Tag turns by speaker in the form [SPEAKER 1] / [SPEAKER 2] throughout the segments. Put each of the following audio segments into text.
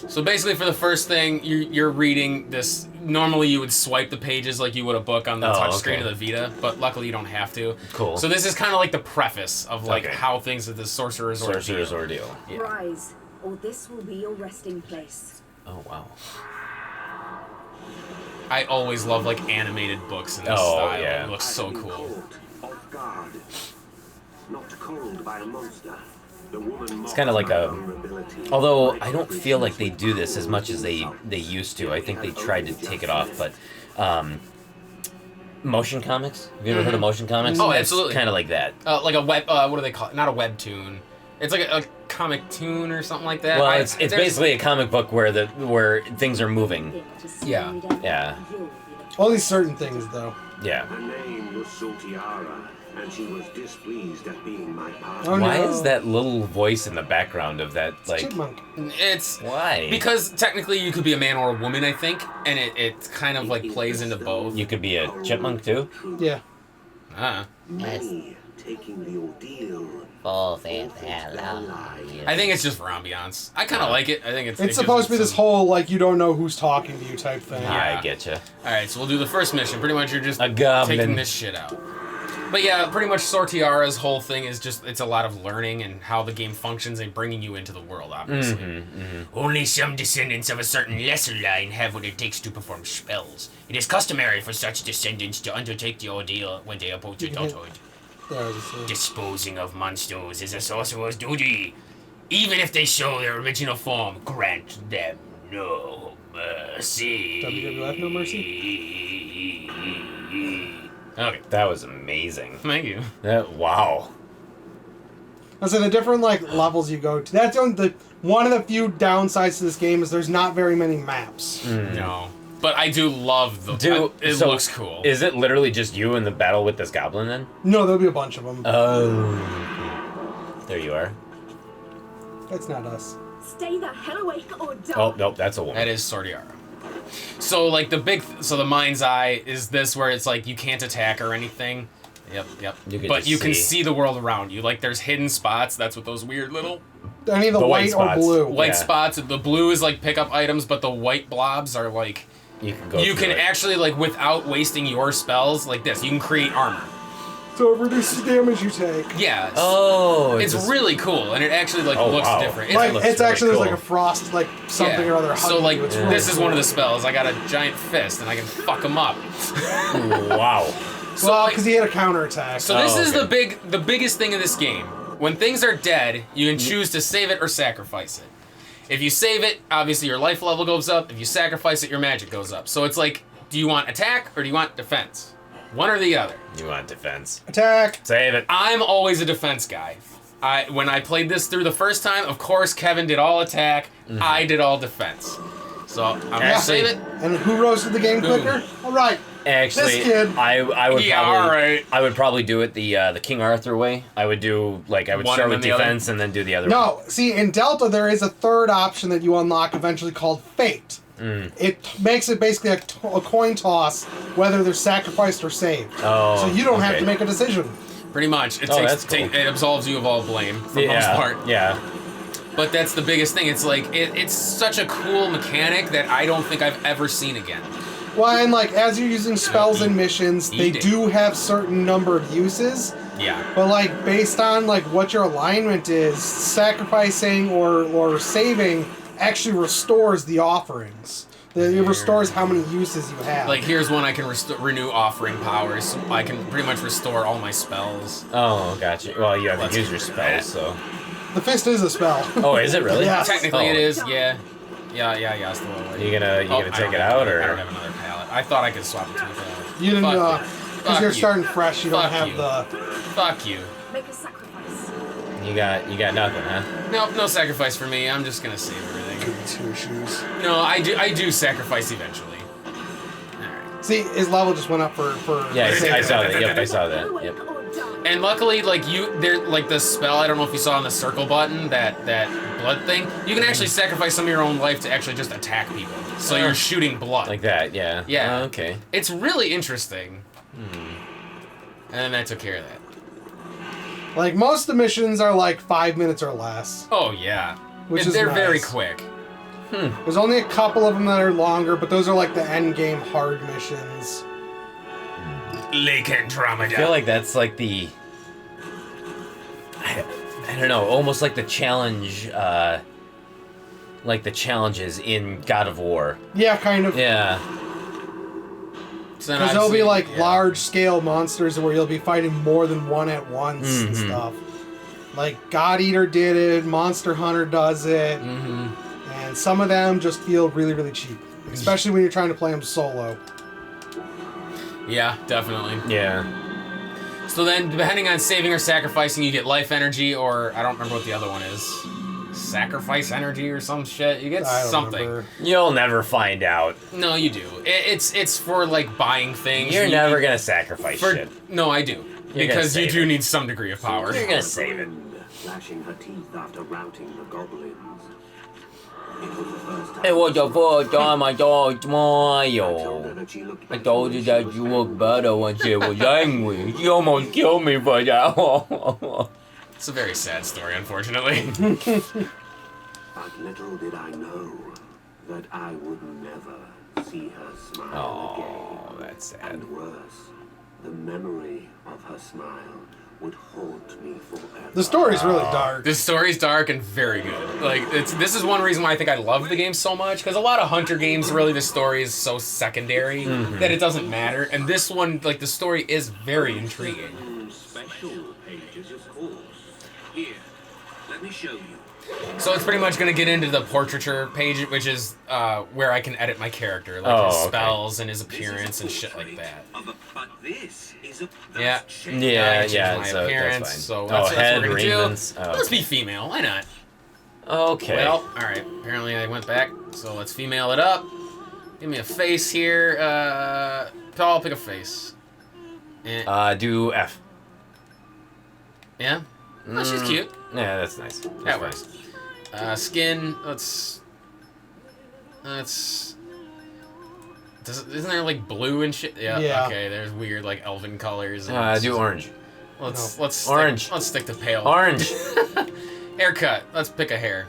[SPEAKER 1] So basically, for the first thing, you're reading this. Normally, you would swipe the pages like you would a book on the touch screen of the Vita, but luckily you don't have to.
[SPEAKER 2] Cool.
[SPEAKER 1] So this is kind of like the preface of like how things at the Sorcerer's Ordeal.
[SPEAKER 3] Yeah. Rise, or this will be your resting place.
[SPEAKER 2] Oh wow.
[SPEAKER 1] I always love like animated books in this style.
[SPEAKER 2] Yeah.
[SPEAKER 1] It looks so cool.
[SPEAKER 4] Off guard. Not cold by a monster.
[SPEAKER 2] It's kind of like a... Although I don't feel like they do this as much as they used to. I think they tried to take it off, but... motion comics? Have you ever heard of motion comics?
[SPEAKER 1] Oh, absolutely.
[SPEAKER 2] It's kind of like that.
[SPEAKER 1] Like a web... what do they call it? Not a webtoon. It's like a comic tune or something like that.
[SPEAKER 2] Well, it's basically a comic book where things are moving.
[SPEAKER 1] Yeah.
[SPEAKER 2] Yeah.
[SPEAKER 5] Only certain things, though.
[SPEAKER 2] Yeah.
[SPEAKER 4] Her name was Sotiara, and she was displeased at being my partner.
[SPEAKER 5] Oh,
[SPEAKER 2] Why
[SPEAKER 5] no.
[SPEAKER 2] is that little voice in the background of that, like...
[SPEAKER 5] Chipmunk.
[SPEAKER 1] It's...
[SPEAKER 2] Why?
[SPEAKER 1] Because technically you could be a man or a woman, I think, and it kind of like plays into both.
[SPEAKER 2] You could be a chipmunk, too?
[SPEAKER 5] Yeah.
[SPEAKER 4] Many taking the ordeal.
[SPEAKER 1] I think it's just for ambiance. I kind of like it. I think
[SPEAKER 5] It's supposed to be this whole, like, you don't know who's talking to you type thing.
[SPEAKER 1] Yeah.
[SPEAKER 2] I getcha.
[SPEAKER 1] Alright, so we'll do the first mission. Pretty much you're just
[SPEAKER 2] A goblin.
[SPEAKER 1] taking this shit out. But yeah, pretty much Sortiara's whole thing is just, it's a lot of learning and how the game functions and bringing you into the world, obviously. Only some descendants of a certain lesser line have what it takes to perform spells. It is customary for such descendants to undertake the ordeal when they approach adulthood. Disposing of monsters is a sorcerer's duty. Even if they show their original form, grant them no mercy.
[SPEAKER 5] WWF No Mercy?
[SPEAKER 1] Okay.
[SPEAKER 2] That was amazing.
[SPEAKER 1] Thank you.
[SPEAKER 2] Wow.
[SPEAKER 5] So the different like levels you go to. That's one of the few downsides to this game is there's not very many maps.
[SPEAKER 1] No. But I do love the... it looks cool.
[SPEAKER 2] Is it literally just you in the battle with this goblin, then?
[SPEAKER 5] No, there'll be a bunch of them.
[SPEAKER 2] Oh. There you are.
[SPEAKER 5] That's not us.
[SPEAKER 3] Stay the hell awake or die.
[SPEAKER 2] Oh, nope, that's a woman.
[SPEAKER 1] That is Sortiara. So, like, the mind's eye is this where it's like you can't attack or anything. Yep. But you can see the world around you. Like, there's hidden spots. That's what those weird little...
[SPEAKER 5] Any of the white or blue.
[SPEAKER 1] White spots. The blue is, like, pick up items, but the white blobs are, like... You can actually, like, without wasting your spells, like this, you can create armor.
[SPEAKER 5] So it reduces the damage you take.
[SPEAKER 1] Yeah.
[SPEAKER 2] Oh.
[SPEAKER 1] It's really cool, and it actually, like, looks different.
[SPEAKER 5] It's actually there's like a frost, like, something or other.
[SPEAKER 1] So, like,
[SPEAKER 5] really
[SPEAKER 1] this is one of the spells. I got a giant fist, and I can fuck them up.
[SPEAKER 2] Wow.
[SPEAKER 5] Well, because he had a counterattack.
[SPEAKER 1] So this is the biggest thing in this game. When things are dead, you can choose to save it or sacrifice it. If you save it, obviously your life level goes up. If you sacrifice it, your magic goes up. So it's like, do you want attack or do you want defense? One or the other.
[SPEAKER 2] You want defense.
[SPEAKER 5] Attack.
[SPEAKER 2] Save it.
[SPEAKER 1] I'm always a defense guy. When I played this through the first time, of course, Kevin did all attack. I did all defense. So I'm gonna save it.
[SPEAKER 5] And who roasted the game quicker? All right.
[SPEAKER 2] Actually,
[SPEAKER 5] this kid.
[SPEAKER 2] I would
[SPEAKER 1] Yeah,
[SPEAKER 2] probably
[SPEAKER 1] all right.
[SPEAKER 2] I would probably do it the King Arthur way. I would do
[SPEAKER 1] One
[SPEAKER 2] start
[SPEAKER 1] and
[SPEAKER 2] with
[SPEAKER 1] then the
[SPEAKER 2] defense and then do the other one.
[SPEAKER 5] No, see, in Delta there is a third option that you unlock eventually called Fate. It makes it basically a coin toss whether they're sacrificed or saved.
[SPEAKER 2] Oh,
[SPEAKER 5] so you don't have to make a decision.
[SPEAKER 1] Pretty much. It it absolves you of all blame for the most part.
[SPEAKER 2] Yeah.
[SPEAKER 1] But that's the biggest thing. It's like it's such a cool mechanic that I don't think I've ever seen again.
[SPEAKER 5] Well, and like as you're using spells and missions, they do have certain number of uses.
[SPEAKER 1] Yeah.
[SPEAKER 5] But like based on like what your alignment is, sacrificing or saving actually restores the offerings. It restores how many uses you have.
[SPEAKER 1] Like here's one I can renew offering powers. I can pretty much restore all my spells.
[SPEAKER 2] Oh, gotcha. Well, you have to use your spells, so.
[SPEAKER 5] The fist is a spell.
[SPEAKER 2] Oh, is it really?
[SPEAKER 5] Yes.
[SPEAKER 1] Technically it is. Yeah. It's the one way.
[SPEAKER 2] You gonna take it out or?
[SPEAKER 1] I don't have another palette. I thought I could swap the two palettes.
[SPEAKER 5] You didn't, because you're
[SPEAKER 1] you.
[SPEAKER 5] starting fresh. You don't
[SPEAKER 1] Fuck
[SPEAKER 5] have
[SPEAKER 1] you.
[SPEAKER 5] the.
[SPEAKER 1] Fuck you.
[SPEAKER 3] Make a sacrifice.
[SPEAKER 2] You got nothing, huh?
[SPEAKER 1] Nope, no sacrifice for me. I'm just gonna save everything.
[SPEAKER 5] Two shoes.
[SPEAKER 1] No, I do sacrifice eventually. Alright.
[SPEAKER 5] See, his level just went up for.
[SPEAKER 2] Yeah, I saw that. Yep, I saw that. Yep.
[SPEAKER 1] And luckily, like the spell. I don't know if you saw on the circle button that blood thing. You can actually sacrifice some of your own life to actually just attack people. So you're shooting blood.
[SPEAKER 2] Like that, yeah.
[SPEAKER 1] Yeah.
[SPEAKER 2] Oh, okay.
[SPEAKER 1] It's really interesting. And then I took care of that.
[SPEAKER 5] Like most of the missions are like 5 minutes or less.
[SPEAKER 1] Oh yeah.
[SPEAKER 5] Which
[SPEAKER 1] And
[SPEAKER 5] is
[SPEAKER 1] they're
[SPEAKER 5] nice.
[SPEAKER 1] very quick.
[SPEAKER 5] There's only a couple of them that are longer, but those are like the end game hard missions.
[SPEAKER 1] Lake Andromeda.
[SPEAKER 2] I feel like that's like the... I don't know, almost like the challenge, like the challenges in God of War.
[SPEAKER 5] Yeah, kind of.
[SPEAKER 2] Yeah.
[SPEAKER 5] Because there'll be like large-scale monsters where you'll be fighting more than one at once and stuff. Like God Eater did it, Monster Hunter does it, and some of them just feel really, really cheap, especially when you're trying to play them solo.
[SPEAKER 1] Yeah, definitely.
[SPEAKER 2] Yeah.
[SPEAKER 1] So then, depending on saving or sacrificing, you get life energy, or I don't remember what the other one is. Sacrifice energy or some shit. You get
[SPEAKER 5] I don't
[SPEAKER 1] something.
[SPEAKER 5] remember.
[SPEAKER 2] You'll never find out.
[SPEAKER 1] No, you do. It's for like buying things.
[SPEAKER 2] You're never gonna sacrifice shit.
[SPEAKER 1] No, I do.
[SPEAKER 2] You're
[SPEAKER 1] Because you
[SPEAKER 2] gonna
[SPEAKER 1] do
[SPEAKER 2] save it.
[SPEAKER 1] need some degree of power.
[SPEAKER 2] You're gonna save it.
[SPEAKER 4] Flashing her teeth after routing the goblins. It was the first time
[SPEAKER 2] It was the first time I thought
[SPEAKER 4] I told her
[SPEAKER 2] smile.
[SPEAKER 4] that she looked
[SPEAKER 2] I
[SPEAKER 4] better
[SPEAKER 2] told
[SPEAKER 4] when
[SPEAKER 2] you
[SPEAKER 4] she
[SPEAKER 2] that
[SPEAKER 4] was
[SPEAKER 2] you
[SPEAKER 4] angry.
[SPEAKER 2] look better when she was angry. She almost killed me for that.
[SPEAKER 1] It's a very sad story, unfortunately.
[SPEAKER 4] But little did I know that I would never see her smile
[SPEAKER 2] Oh,
[SPEAKER 4] again.
[SPEAKER 2] that's sad.
[SPEAKER 4] And worse, the memory of her smile would haunt me forever.
[SPEAKER 5] The story's really dark.
[SPEAKER 1] This story's dark and very good. Like this is one reason why I think I love the game so much, because a lot of Hunter games, really the story is so secondary that it doesn't matter. And this one, like the story is very intriguing.
[SPEAKER 4] Special pages, of course. Here, let me show you.
[SPEAKER 1] So it's pretty much going to get into the portraiture page, which is where I can edit my character, like his
[SPEAKER 2] Oh, okay.
[SPEAKER 1] spells and his appearance and shit like that.
[SPEAKER 4] But this is a
[SPEAKER 1] Yeah.
[SPEAKER 2] Yeah,
[SPEAKER 1] change
[SPEAKER 2] yeah,
[SPEAKER 1] my
[SPEAKER 2] so
[SPEAKER 1] appearance,
[SPEAKER 2] that's fine.
[SPEAKER 1] so
[SPEAKER 2] Oh,
[SPEAKER 1] that's what
[SPEAKER 2] head,
[SPEAKER 1] we're gonna
[SPEAKER 2] ravens.
[SPEAKER 1] do.
[SPEAKER 2] Oh,
[SPEAKER 1] Let's
[SPEAKER 2] okay.
[SPEAKER 1] be female. Why not?
[SPEAKER 2] Okay.
[SPEAKER 1] Well, all right. Apparently, I went back, so let's female it up. Give me a face here. I'll pick a face.
[SPEAKER 2] Do F.
[SPEAKER 1] Yeah. Oh, she's cute.
[SPEAKER 2] Yeah, that's nice. That's
[SPEAKER 1] That
[SPEAKER 2] fine.
[SPEAKER 1] works. Skin. Isn't there like blue and shit? Yeah.
[SPEAKER 5] Yeah.
[SPEAKER 1] Okay. There's weird like elven colors. And
[SPEAKER 2] Do orange.
[SPEAKER 1] Let's
[SPEAKER 2] Orange.
[SPEAKER 1] Let's stick to pale.
[SPEAKER 2] Orange.
[SPEAKER 1] Haircut. Let's pick a hair.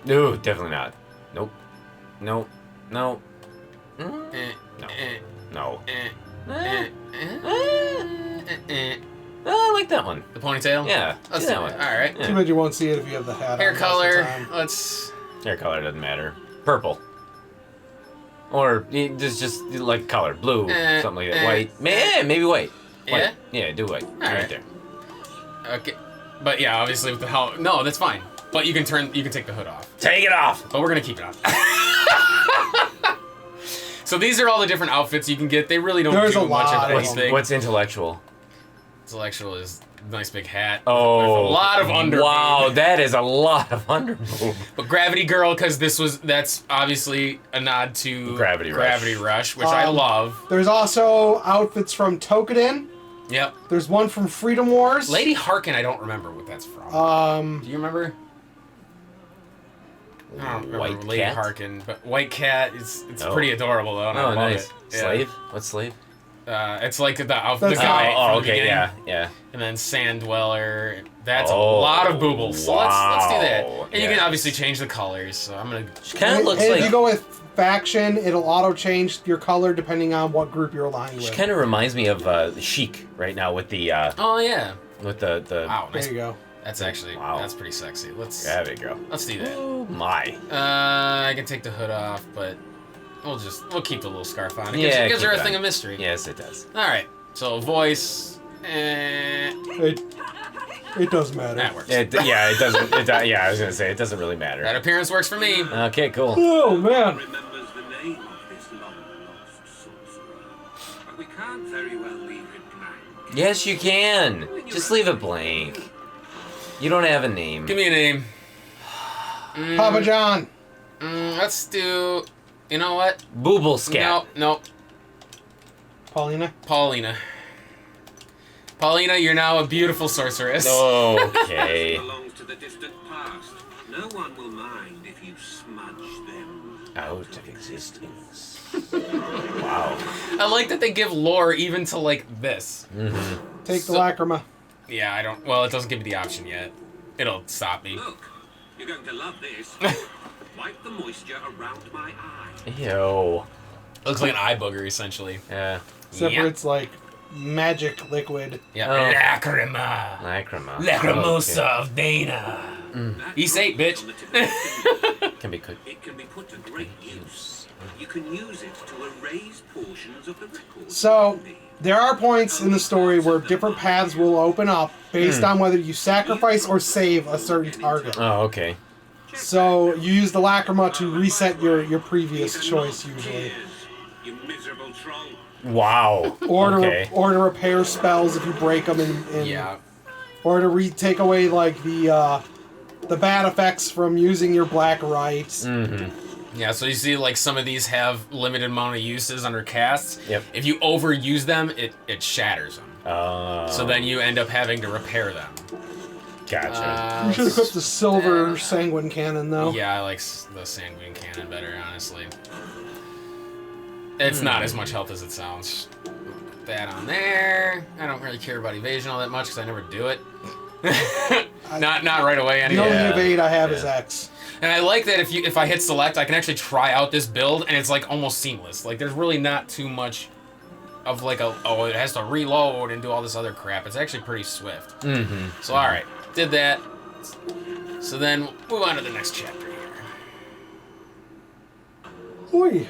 [SPEAKER 2] No, definitely not. Nope. Nope. No.
[SPEAKER 1] Eh,
[SPEAKER 2] No.
[SPEAKER 1] eh,
[SPEAKER 2] No.
[SPEAKER 1] eh,
[SPEAKER 2] Eh.
[SPEAKER 1] eh.
[SPEAKER 2] I like that one.
[SPEAKER 1] The ponytail.
[SPEAKER 2] Yeah.
[SPEAKER 1] Let's
[SPEAKER 2] do
[SPEAKER 1] do
[SPEAKER 2] that
[SPEAKER 1] it.
[SPEAKER 2] one.
[SPEAKER 1] All right.
[SPEAKER 2] Yeah.
[SPEAKER 5] Too bad you won't see it if you have the hat
[SPEAKER 1] Hair
[SPEAKER 5] on most of the
[SPEAKER 1] color.
[SPEAKER 5] time.
[SPEAKER 1] Let's.
[SPEAKER 2] Hair color doesn't matter. Purple. Or just like color. Blue. Something like that. White. Maybe white. White. Yeah, do white. Right
[SPEAKER 1] right.
[SPEAKER 2] there.
[SPEAKER 1] Okay. But yeah, obviously with the hell. No, that's fine. But you can take the hood off.
[SPEAKER 2] Take it off.
[SPEAKER 1] But we're gonna keep it on. So these are all the different outfits you can get. They really don't
[SPEAKER 5] There's
[SPEAKER 1] do
[SPEAKER 5] a
[SPEAKER 1] much
[SPEAKER 5] lot
[SPEAKER 1] of
[SPEAKER 5] of
[SPEAKER 1] anything.
[SPEAKER 2] What's intellectual?
[SPEAKER 1] Intellectual is nice big hat.
[SPEAKER 2] Oh,
[SPEAKER 1] There's a lot of under.
[SPEAKER 2] Wow, that is a lot of underboob.
[SPEAKER 1] But Gravity Girl, because that's obviously a nod to
[SPEAKER 2] Gravity
[SPEAKER 1] Rush, which I love.
[SPEAKER 5] There's also outfits from Tokiden.
[SPEAKER 1] Yep.
[SPEAKER 5] There's one from Freedom Wars.
[SPEAKER 1] Lady Harkin, I don't remember what that's from. Do you remember? I don't remember
[SPEAKER 2] White
[SPEAKER 1] Lady
[SPEAKER 2] Cat?
[SPEAKER 1] Harkin, but White Cat, it's
[SPEAKER 2] Oh.
[SPEAKER 1] pretty adorable though, and I
[SPEAKER 2] Oh,
[SPEAKER 1] love
[SPEAKER 2] nice.
[SPEAKER 1] it. Yeah.
[SPEAKER 2] Slave? What's slave?
[SPEAKER 1] It's like the guy
[SPEAKER 5] That's
[SPEAKER 1] from the
[SPEAKER 2] okay,
[SPEAKER 1] beginning.
[SPEAKER 2] yeah.
[SPEAKER 1] And then Sand Dweller. That's
[SPEAKER 2] Oh,
[SPEAKER 1] a lot of boobles. So let's do that.
[SPEAKER 2] wow.
[SPEAKER 1] And you can
[SPEAKER 2] Yeah.
[SPEAKER 1] obviously change the colors. So I'm gonna.
[SPEAKER 2] Kind of looks
[SPEAKER 5] and if
[SPEAKER 2] like...
[SPEAKER 5] you go with faction, it'll auto change your color depending on what group you're aligned
[SPEAKER 2] She
[SPEAKER 5] with.
[SPEAKER 2] kind of reminds me of Chic right now with the
[SPEAKER 1] Oh yeah.
[SPEAKER 2] Wow,
[SPEAKER 1] nice.
[SPEAKER 5] There you go.
[SPEAKER 1] That's actually
[SPEAKER 2] Wow.
[SPEAKER 1] that's pretty sexy. Let's
[SPEAKER 2] There we go.
[SPEAKER 1] let's do that.
[SPEAKER 2] Oh my.
[SPEAKER 1] I can take the hood off, but we'll keep the little scarf on. It
[SPEAKER 2] Yeah,
[SPEAKER 1] gives
[SPEAKER 2] keep
[SPEAKER 1] her
[SPEAKER 2] it
[SPEAKER 1] a thing
[SPEAKER 2] on.
[SPEAKER 1] of mystery.
[SPEAKER 2] Yes, it does.
[SPEAKER 1] All right. So voice.
[SPEAKER 5] It does matter.
[SPEAKER 1] That works.
[SPEAKER 2] It doesn't. Yeah, I was gonna say it doesn't really matter.
[SPEAKER 1] That appearance works for me.
[SPEAKER 2] Okay, cool.
[SPEAKER 5] Oh man.
[SPEAKER 4] Remembers the name of this long-lost sorcerer, but we can't very well leave it blank.
[SPEAKER 2] Yes, you can. Just leave it blank. You don't have a name.
[SPEAKER 1] Give me a name.
[SPEAKER 5] Papa John.
[SPEAKER 1] Let's do. You know what?
[SPEAKER 2] Booblescat.
[SPEAKER 1] Nope.
[SPEAKER 5] Paulina.
[SPEAKER 1] Paulina. Paulina, you're now a beautiful sorceress.
[SPEAKER 2] Okay.
[SPEAKER 4] Belongs to the distant past. No one will mind if you smudge them.
[SPEAKER 2] Out of existence. Wow.
[SPEAKER 1] I like that they give lore even to like this.
[SPEAKER 5] Take the lacrima.
[SPEAKER 1] Yeah, I don't. Well, it doesn't give me the option yet. It'll stop me.
[SPEAKER 4] Look, you're going to love this. Wipe the moisture around my eye.
[SPEAKER 2] Ew.
[SPEAKER 1] Looks like an eye booger, essentially.
[SPEAKER 2] Yeah.
[SPEAKER 5] Except
[SPEAKER 1] Yeah.
[SPEAKER 5] for it's like magic liquid.
[SPEAKER 1] Yeah.
[SPEAKER 2] Oh.
[SPEAKER 1] Lacrima.
[SPEAKER 2] Lacrima.
[SPEAKER 1] Lacrimosa of Dana. He's 8, bitch.
[SPEAKER 2] Okay. Can be cooked.
[SPEAKER 4] It can be put to great use. You can use it to erase portions of the record.
[SPEAKER 5] So, there are points in the story where different paths will open up based on whether you sacrifice or save a certain target.
[SPEAKER 2] Oh, okay.
[SPEAKER 5] So, you use the lacrima to reset your previous choice, usually.
[SPEAKER 4] You miserable troll.
[SPEAKER 2] Wow.
[SPEAKER 5] Or to,
[SPEAKER 2] Okay.
[SPEAKER 5] or to repair spells if you break them in
[SPEAKER 1] Yeah.
[SPEAKER 5] or to take away like the bad effects from using your black rights.
[SPEAKER 1] Yeah, so you see, like, some of these have limited amount of uses under casts.
[SPEAKER 2] Yep.
[SPEAKER 1] If you overuse them, it shatters them.
[SPEAKER 2] Oh.
[SPEAKER 1] So then you end up having to repair them.
[SPEAKER 2] Gotcha.
[SPEAKER 5] You should equip the silver sanguine cannon though.
[SPEAKER 1] Yeah, I like the sanguine cannon better, honestly. It's not as much health as it sounds. Put that on there. I don't really care about evasion all that much because I never do it. not right away
[SPEAKER 5] The
[SPEAKER 1] anyway.
[SPEAKER 5] only
[SPEAKER 2] Yeah.
[SPEAKER 5] evade I have is
[SPEAKER 2] Yeah.
[SPEAKER 5] X.
[SPEAKER 1] And I like that if I hit select, I can actually try out this build, and it's like almost seamless. Like there's really not too much of like it has to reload and do all this other crap. It's actually pretty swift. So all right, did that. So then move on to the next chapter here.
[SPEAKER 5] Oi.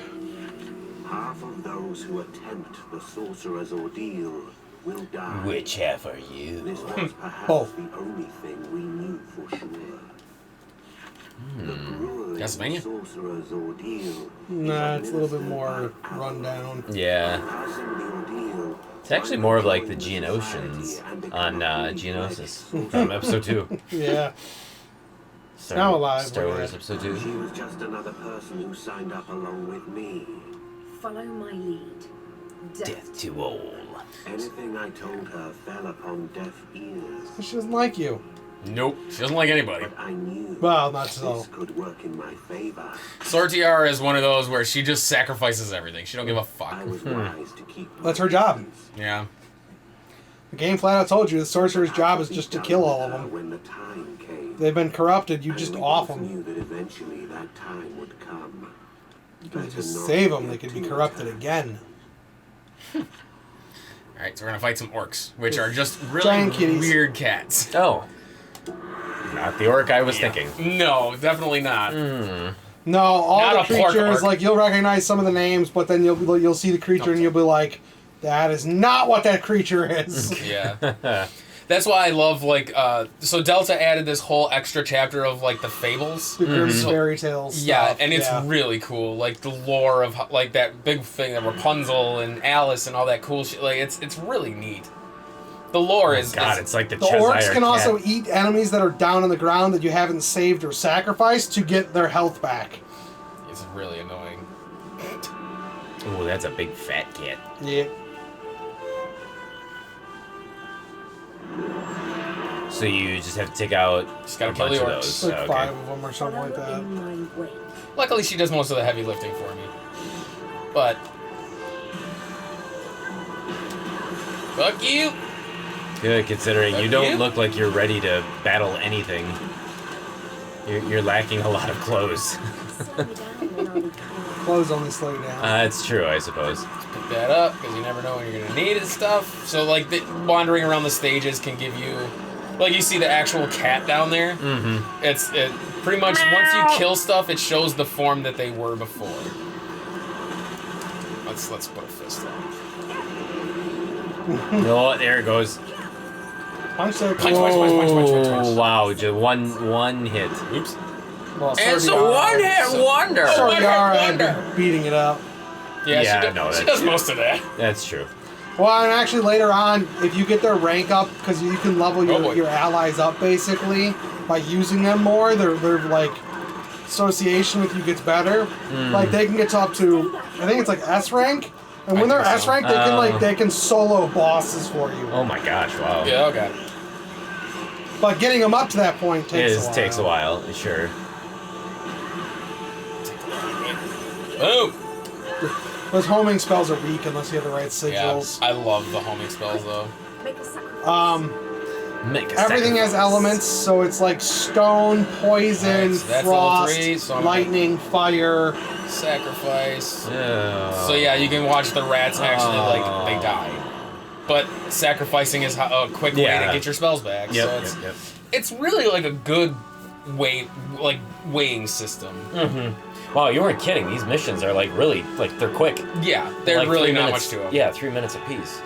[SPEAKER 4] Half of those who attempt the sorcerer's ordeal will die.
[SPEAKER 2] Which half are you?
[SPEAKER 4] This was perhaps
[SPEAKER 5] Both.
[SPEAKER 4] the only thing we knew for sure. The grueling
[SPEAKER 1] Castlevania?
[SPEAKER 4] sorcerer's ordeal.
[SPEAKER 5] Nah, it's a little bit more rundown.
[SPEAKER 2] Yeah.
[SPEAKER 4] Passing the ordeal.
[SPEAKER 2] It's actually more of like the Geonosians on Geonosis from episode 2.
[SPEAKER 5] Yeah.
[SPEAKER 2] Star,
[SPEAKER 5] Now alive,
[SPEAKER 2] Star
[SPEAKER 5] we're
[SPEAKER 2] Wars
[SPEAKER 5] good.
[SPEAKER 2] episode
[SPEAKER 4] She
[SPEAKER 2] 2.
[SPEAKER 4] was just another person who signed up along with me.
[SPEAKER 3] Follow my lead. Death.
[SPEAKER 2] to all.
[SPEAKER 4] Anything I told her fell upon deaf ears.
[SPEAKER 5] She doesn't like you.
[SPEAKER 1] Nope, she doesn't like anybody.
[SPEAKER 4] But I knew
[SPEAKER 5] Well, not so.
[SPEAKER 4] this could work in my favor.
[SPEAKER 1] Sortiara is one of those where she just sacrifices everything. She don't give a fuck.
[SPEAKER 4] I was wise to keep.
[SPEAKER 5] That's her job.
[SPEAKER 1] Yeah.
[SPEAKER 5] The game flat out told you the sorcerer's job is just to kill all of them.
[SPEAKER 4] When the time came,
[SPEAKER 5] They've been corrupted, you just
[SPEAKER 4] we
[SPEAKER 5] off
[SPEAKER 4] both
[SPEAKER 5] them.
[SPEAKER 4] knew that eventually that time would come.
[SPEAKER 5] You
[SPEAKER 4] Better
[SPEAKER 5] just
[SPEAKER 4] not
[SPEAKER 5] save them, they
[SPEAKER 4] get
[SPEAKER 5] could be
[SPEAKER 4] too
[SPEAKER 5] corrupted
[SPEAKER 4] attached.
[SPEAKER 5] again.
[SPEAKER 1] Alright, so we're gonna fight some orcs, which are just really
[SPEAKER 5] Giant kitties.
[SPEAKER 1] weird cats.
[SPEAKER 2] Oh. Not the orc I was thinking.
[SPEAKER 1] No, definitely not.
[SPEAKER 5] No, all
[SPEAKER 1] Not
[SPEAKER 5] the
[SPEAKER 1] a pork
[SPEAKER 5] creatures,
[SPEAKER 1] orc.
[SPEAKER 5] like you'll recognize some of the names, but then you'll see the creature and you'll be like, that is not what that creature is.
[SPEAKER 1] Yeah. That's why I love, like, so Delta added this whole extra chapter of, like, the fables.
[SPEAKER 5] The Grimm's fairy tales.
[SPEAKER 1] Yeah,
[SPEAKER 5] stuff.
[SPEAKER 1] and it's
[SPEAKER 5] Yeah.
[SPEAKER 1] really cool. Like, the lore of, like, that big thing, that Rapunzel and Alice and all that cool shit. Like, it's really neat. The lore is...
[SPEAKER 2] God, it's like the
[SPEAKER 5] The
[SPEAKER 2] Cheshire
[SPEAKER 5] orcs can
[SPEAKER 2] cat.
[SPEAKER 5] also eat enemies that are down on the ground that you haven't saved or sacrificed to get their health back.
[SPEAKER 1] It's really annoying.
[SPEAKER 2] Oh, that's a big fat cat.
[SPEAKER 5] Yeah.
[SPEAKER 2] So you just have to take out
[SPEAKER 1] Just gotta
[SPEAKER 2] a
[SPEAKER 1] kill
[SPEAKER 2] bunch
[SPEAKER 1] the
[SPEAKER 2] of
[SPEAKER 1] orcs.
[SPEAKER 2] those.
[SPEAKER 5] Like
[SPEAKER 2] Okay.
[SPEAKER 5] 5 of them or something like
[SPEAKER 3] Follow
[SPEAKER 5] that.
[SPEAKER 3] in my wake.
[SPEAKER 1] Luckily, she does most of the heavy lifting for me. But... Fuck you!
[SPEAKER 2] Good, considering you
[SPEAKER 1] Fuck
[SPEAKER 2] don't
[SPEAKER 1] you.
[SPEAKER 2] look like you're ready to battle anything. You're lacking a lot of clothes.
[SPEAKER 3] Slow me down and I'll be kind.
[SPEAKER 5] Clothes only slow you down.
[SPEAKER 2] That's true, I suppose.
[SPEAKER 1] Pick that up, because you never know when you're gonna need it and stuff. So, like, wandering around the stages can give you... Like, you see the actual cat down there?
[SPEAKER 2] Mm-hmm.
[SPEAKER 1] It pretty much, once you kill stuff, it shows the form that they were before. Let's put a fist on.
[SPEAKER 2] Oh, there it goes.
[SPEAKER 5] Punch that
[SPEAKER 1] Punch, punch, punch, punch, punch, punch, punch.
[SPEAKER 2] Oh, wow, just one hit.
[SPEAKER 1] Oops.
[SPEAKER 5] Well,
[SPEAKER 2] It's a
[SPEAKER 5] Sordiara-
[SPEAKER 2] one-hit wonder!
[SPEAKER 5] Sordiara had
[SPEAKER 1] wonder.
[SPEAKER 5] been beating it up.
[SPEAKER 1] Yeah,
[SPEAKER 2] Yeah,
[SPEAKER 1] she,
[SPEAKER 2] no,
[SPEAKER 1] she
[SPEAKER 2] that's
[SPEAKER 1] does
[SPEAKER 2] true.
[SPEAKER 1] most of that.
[SPEAKER 2] That's true.
[SPEAKER 5] Well, and actually later on, if you get their rank up, because you can level
[SPEAKER 1] Oh, boy.
[SPEAKER 5] your allies up basically by using them more, their like association with you gets better. Like they can get up to, I think it's like S rank, and when
[SPEAKER 1] I
[SPEAKER 5] they're
[SPEAKER 1] think
[SPEAKER 5] S
[SPEAKER 1] so.
[SPEAKER 5] rank, they can solo bosses for you.
[SPEAKER 2] Oh my gosh, wow.
[SPEAKER 1] Yeah, okay.
[SPEAKER 5] But getting them up to that point
[SPEAKER 2] Takes a while, sure.
[SPEAKER 1] Boom!
[SPEAKER 5] Those homing spells are weak unless you have the right
[SPEAKER 1] Yeah,
[SPEAKER 5] sigils.
[SPEAKER 1] I love the homing spells, though.
[SPEAKER 3] Make a sacrifice.
[SPEAKER 2] Make a
[SPEAKER 5] Everything has
[SPEAKER 2] sacrifice.
[SPEAKER 5] elements, so it's like stone, poison,
[SPEAKER 1] Alright, so that's level
[SPEAKER 5] frost,
[SPEAKER 1] 3, so I'm
[SPEAKER 5] lightning, fire.
[SPEAKER 1] Sacrifice.
[SPEAKER 2] Yeah.
[SPEAKER 1] So yeah, you can watch the rats actually they die. But sacrificing is a quick way to get your spells back.
[SPEAKER 2] Yep,
[SPEAKER 1] So
[SPEAKER 2] yep.
[SPEAKER 1] it's really like a good weighing system.
[SPEAKER 2] Mm-hmm. Wow, you weren't kidding. These missions are like really they're quick.
[SPEAKER 1] Yeah, they're
[SPEAKER 2] Like
[SPEAKER 1] really
[SPEAKER 2] 3
[SPEAKER 1] not
[SPEAKER 2] minutes,
[SPEAKER 1] much to them.
[SPEAKER 2] Yeah, 3 minutes apiece.